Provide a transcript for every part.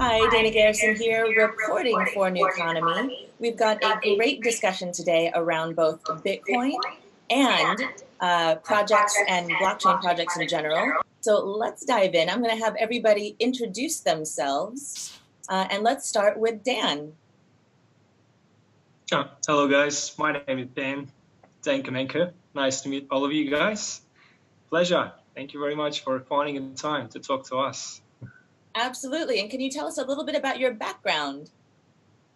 Hi, Dana Garrison here, reporting for Newconomy. We've got a great discussion today around both Bitcoin and projects and blockchain projects in general. So let's dive in. I'm going to have everybody introduce themselves, and let's start with Dan. Hello, guys. My name is Dan Khomenko. Nice to meet all of you guys. Pleasure. Thank you very much for finding the time to talk to us. Absolutely. And can you tell us a little bit about your background?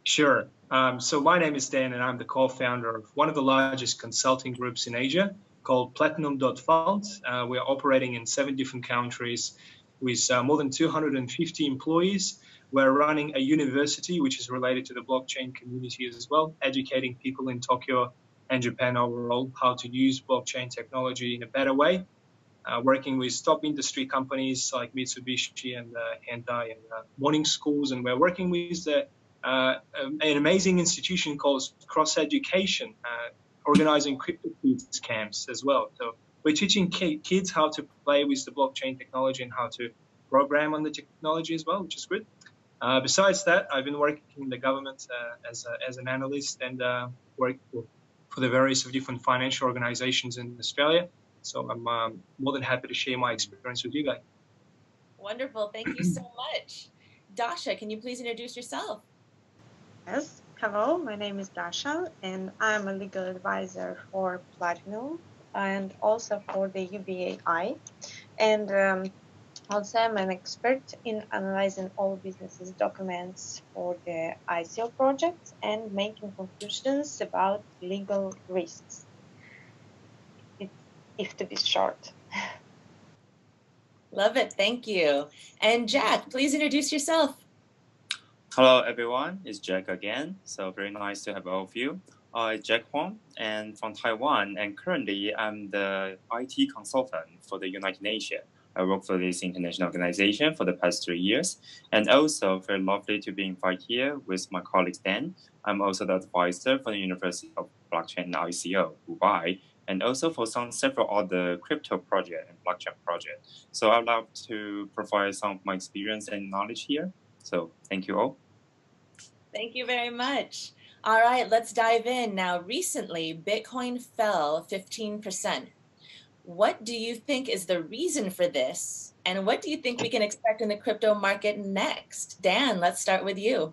Sure. So my name is Dan, and I'm the co-founder of one of the largest consulting groups in Asia called Platinum.Fund. We're operating in 7 different countries with more than 250 employees. We're running a university which is related to the blockchain community as well, educating people in Tokyo and Japan overall how to use blockchain technology in a better way. Working with top industry companies like Mitsubishi and Hyundai and morning schools, and we're working with an amazing institution called Cross Education, organizing crypto kids camps as well. So we're teaching kids how to play with the blockchain technology and how to program on the technology as well, which is good. Besides that, I've been working in the government as an analyst and worked for the various different financial organizations in Australia. So I'm more than happy to share my experience with you guys. Wonderful. Thank you so much. Dasha, can you please introduce yourself? Yes. Hello, my name is Dasha, and I'm a legal advisor for Platinum and also for the UBAI. And also, I'm an expert in analyzing all businesses' documents for the ICO projects and making conclusions about legal risks. If to be short. Love it. Thank you. And Jack, please introduce yourself. Hello, everyone. It's Jack again. So very nice to have all of you. I'm Jack Huang, and from Taiwan, and currently I'm the IT consultant for the United Nations. I work for this international organization for the past 3 years, and also very lovely to be invited here with my colleague Dan. I'm also the advisor for the University of Blockchain and ICO, Dubai, and also for several other crypto projects and blockchain projects. So I'd love to provide some of my experience and knowledge here. So thank you all. Thank you very much. All right, let's dive in. Now, recently, Bitcoin fell 15%. What do you think is the reason for this? And what do you think we can expect in the crypto market next? Dan, let's start with you.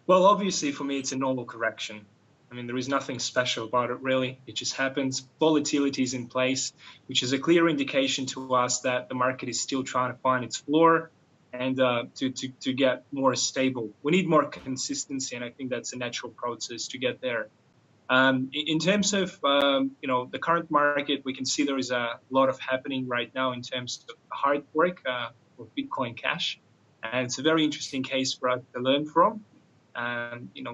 Well, obviously, for me, it's a normal correction. I mean, there is nothing special about it, really. It just happens. Volatility is in place, which is a clear indication to us that the market is still trying to find its floor and to get more stable. We need more consistency, and I think that's a natural process to get there. In terms of the current market, we can see there is a lot of happening right now in terms of hard work for Bitcoin Cash, and it's a very interesting case for us to learn from.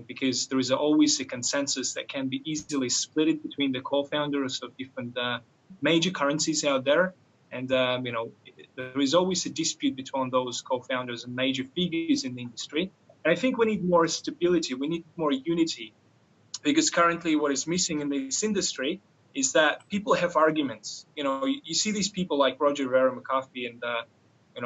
Because there is always a consensus that can be easily split between the co-founders of different major currencies out there. And, there is always a dispute between those co-founders and major figures in the industry. And I think we need more stability. We need more unity, because currently what is missing in this industry is that people have arguments. You see these people like Roger Ver, McAfee, and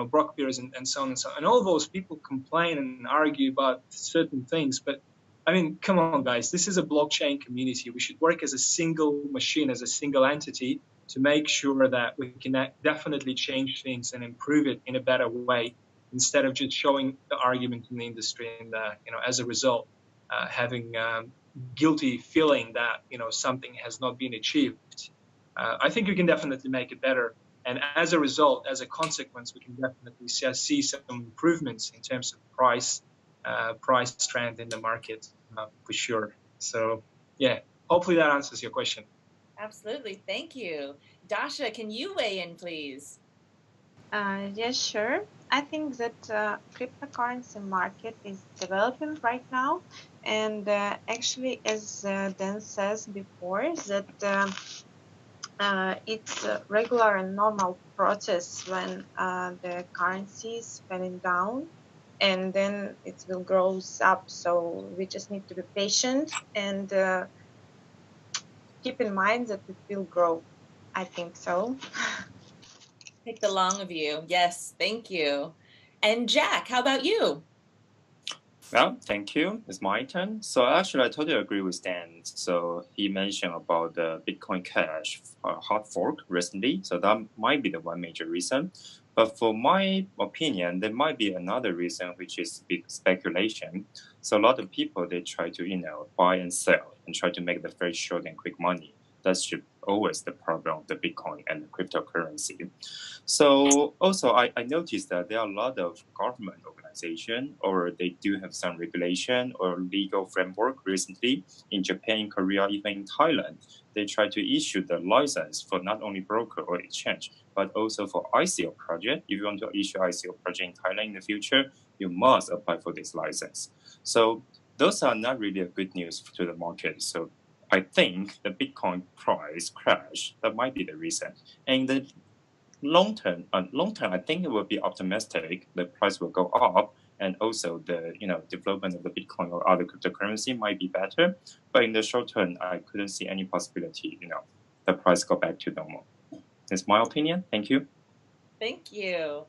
Brock Pierce and so on and so on. And all those people complain and argue about certain things. But I mean, come on, guys, this is a blockchain community. We should work as a single machine, as a single entity, to make sure that we can definitely change things and improve it in a better way, instead of just showing the argument in the industry and, as a result, having guilty feeling that, something has not been achieved. I think we can definitely make it better. And as a result, as a consequence, we can definitely see some improvements in terms of price trend in the market, for sure. So, yeah, hopefully that answers your question. Absolutely. Thank you. Dasha, can you weigh in, please? Yes, sure. I think that cryptocurrency market is developing right now. And actually, as Dan says before, that it's a regular and normal process when the currency is falling down, and then it will grow up. So we just need to be patient and keep in mind that it will grow. I think so. Take the long view. Yes, thank you. And Jack, how about you? Well, thank you. It's my turn. So actually, I totally agree with Dan. So he mentioned about the Bitcoin Cash hard fork recently. So that might be the one major reason. But for my opinion, there might be another reason, which is big speculation. So a lot of people, they try to, buy and sell and try to make the very short and quick money. That's always the problem of the Bitcoin and the cryptocurrency. So also, I noticed that there are a lot of government organization, or they do have some regulation or legal framework recently in Japan, Korea, even in Thailand. They try to issue the license for not only broker or exchange, but also for ICO project. If you want to issue ICO project in Thailand in the future, you must apply for this license. So those are not really a good news to the market. So I think the Bitcoin price crash, that might be the reason. And the long term, I think it will be optimistic. The price will go up, and also the development of the Bitcoin or other cryptocurrency might be better. But in the short term, I couldn't see any possibility. The price go back to normal. That's my opinion. Thank you. Thank you.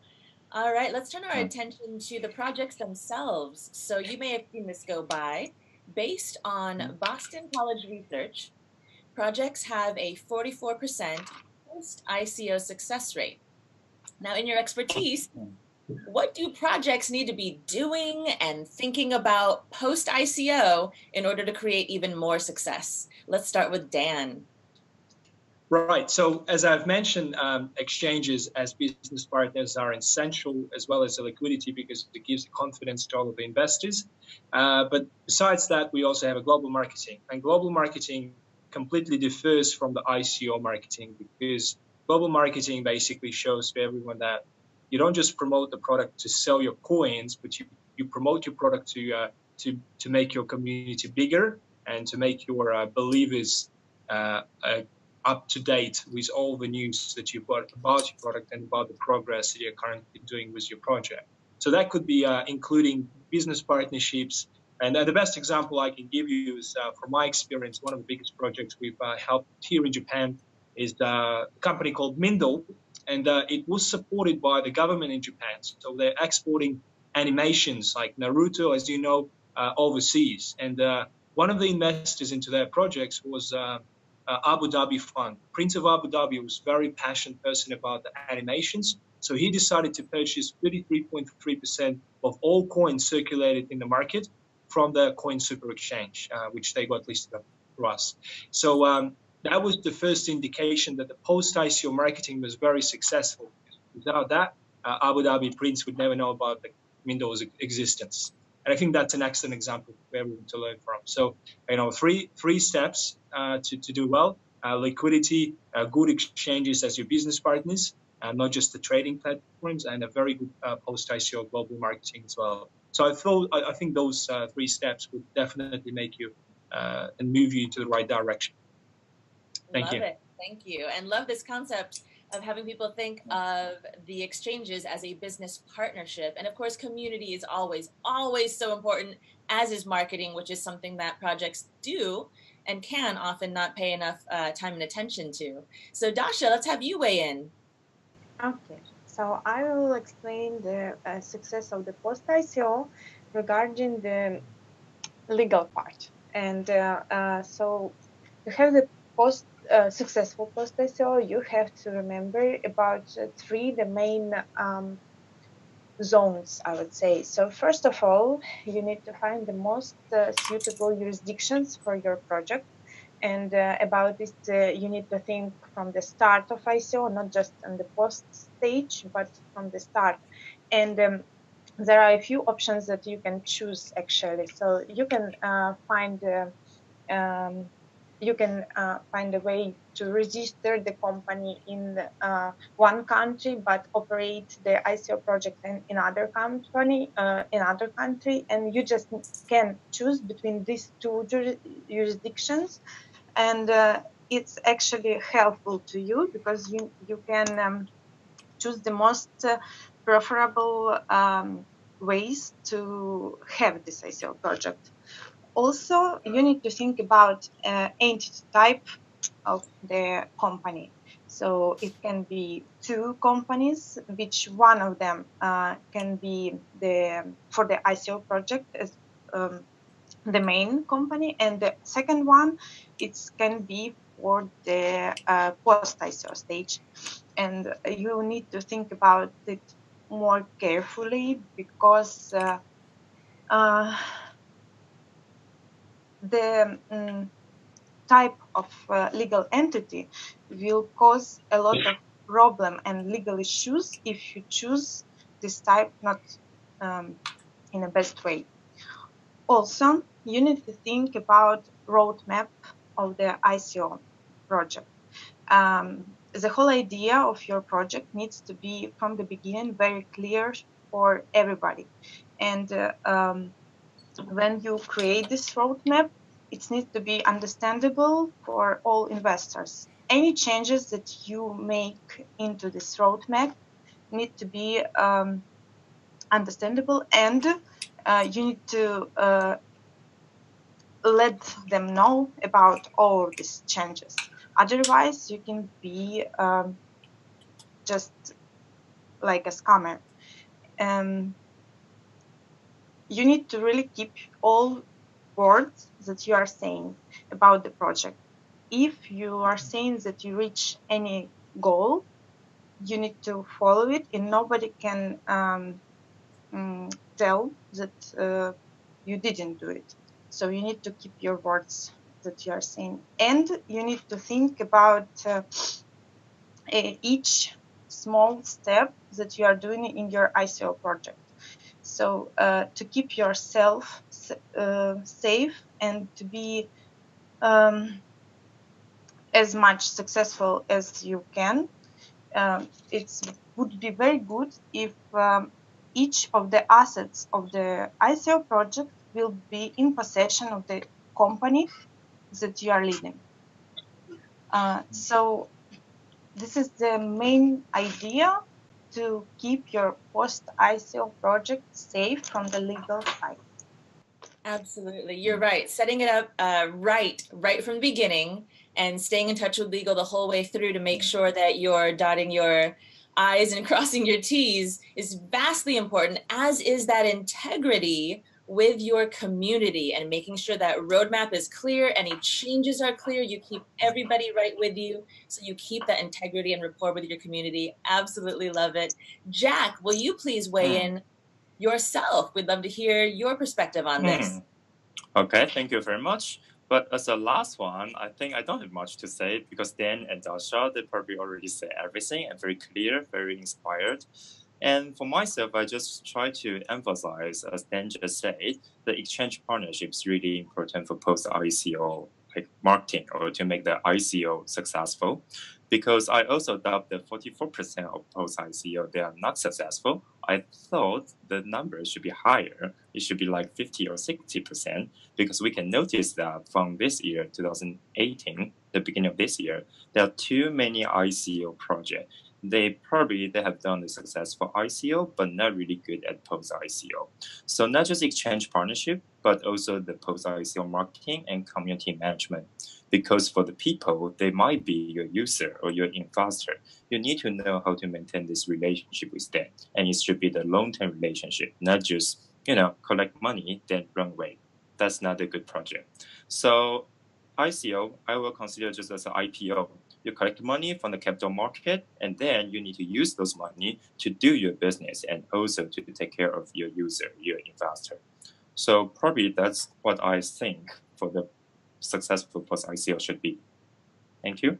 All right, let's turn our attention to the projects themselves. So you may have seen this go by. Based on Boston College research, projects have a 44% post-ICO success rate. Now, in your expertise, what do projects need to be doing and thinking about post-ICO in order to create even more success? Let's start with Dan. Right. So as I've mentioned, exchanges as business partners are essential, as well as the liquidity, because it gives confidence to all of the investors. But besides that, we also have a global marketing. And global marketing completely differs from the ICO marketing, because global marketing basically shows to everyone that you don't just promote the product to sell your coins, but you promote your product to make your community bigger and to make your believers up to date with all the news that you've got about your product and about the progress that you're currently doing with your project. So that could be including business partnerships. And the best example I can give you is, from my experience, one of the biggest projects we've helped here in Japan is a company called Mindle. And it was supported by the government in Japan. So they're exporting animations like Naruto, as you know, overseas. And one of the investors into their projects was Abu Dhabi fund. Prince of Abu Dhabi was a very passionate person about the animations. So he decided to purchase 33.3% of all coins circulated in the market from the Coin Super Exchange, which they got listed up for us. So that was the first indication that the post-ICO marketing was very successful. Without that, Abu Dhabi Prince would never know about the Mindle's existence. And I think that's an excellent example for everyone to learn from. So, three steps to do well: liquidity, good exchanges as your business partners, not just the trading platforms, and a very good post-ICO global marketing as well. So I think those three steps would definitely make you and move you into the right direction. Thank you. Love it. Thank you. And love this concept of having people think of the exchanges as a business partnership. And of course, community is always, always so important, as is marketing, which is something that projects do and can often not pay enough time and attention to. So Dasha, let's have you weigh in. Okay, so I will explain the success of the post-ICO regarding the legal part. And so to have the successful post-ICO, you have to remember about the main zones, I would say. So first of all, you need to find the most suitable jurisdictions for your project. And about this, you need to think from the start of ICO, not just on the post stage, but from the start. And there are a few options that you can choose, actually. So you can find a way to register the company in one country, but operate the ICO project in another country, and you just can choose between these two jurisdictions, and it's actually helpful to you because you can choose the most preferable ways to have this ICO project. Also, you need to think about entity type of the company. So it can be two companies, which one of them can be for the ICO project as the main company, and the second one it can be for the post-ICO stage. And you need to think about it more carefully, because the type of legal entity will cause a lot of problem and legal issues if you choose this type not in the best way. Also, you need to think about roadmap of the ICO project. The whole idea of your project needs to be from the beginning very clear for everybody. And when you create this roadmap, it needs to be understandable for all investors. Any changes that you make into this roadmap need to be understandable, and you need to let them know about all these changes. Otherwise, you can be just like a scammer. You need to really keep all words that you are saying about the project. If you are saying that you reach any goal, you need to follow it, and nobody can tell that you didn't do it. So you need to keep your words that you are saying, and you need to think about each small step that you are doing in your ICO project. So to keep yourself safe and to be as much successful as you can, it would be very good if each of the assets of the ICO project will be in possession of the company that you are leading. So this is the main idea, to keep your post-ICO project safe from the legal side. Absolutely. You're right. Setting it up right from the beginning and staying in touch with legal the whole way through to make sure that you're dotting your I's and crossing your T's is vastly important, as is that integrity with your community and making sure that roadmap is clear, any changes are clear, you keep everybody right with you, so you keep that integrity and rapport with your community. Absolutely love it. Jack, will you please weigh in yourself? We'd love to hear your perspective on this. Okay, thank you very much. But as a last one, I think I don't have much to say, because Dan and Dasha, they probably already said everything and very clear, very inspired. And for myself, I just try to emphasize, as Dan just said, the exchange partnership is really important for post-ICO like marketing, or to make the ICO successful. Because I also doubt that 44% of post-ICO, they are not successful. I thought the numbers should be higher. It should be like 50 or 60%, because we can notice that from this year, 2018, the beginning of this year, there are too many ICO projects. They have done a successful ICO, but not really good at post-ICO. So not just exchange partnership, but also the post-ICO marketing and community management. Because for the people, they might be your user or your investor. You need to know how to maintain this relationship with them. And it should be the long-term relationship, not just, collect money, then run away. That's not a good project. So ICO, I will consider just as an IPO. You collect money from the capital market, and then you need to use those money to do your business and also to take care of your user, your investor. So probably that's what I think for the successful post-ICO should be. Thank you.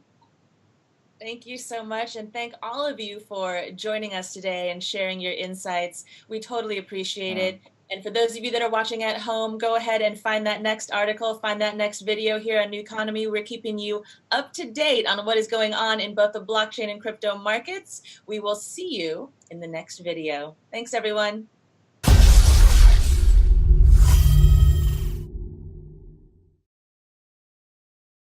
Thank you so much, and thank all of you for joining us today and sharing your insights. We totally appreciate it. And for those of you that are watching at home, go ahead and find that next article, find that next video here on Newconomy. We're keeping you up to date on what is going on in both the blockchain and crypto markets. We will see you in the next video. Thanks, everyone.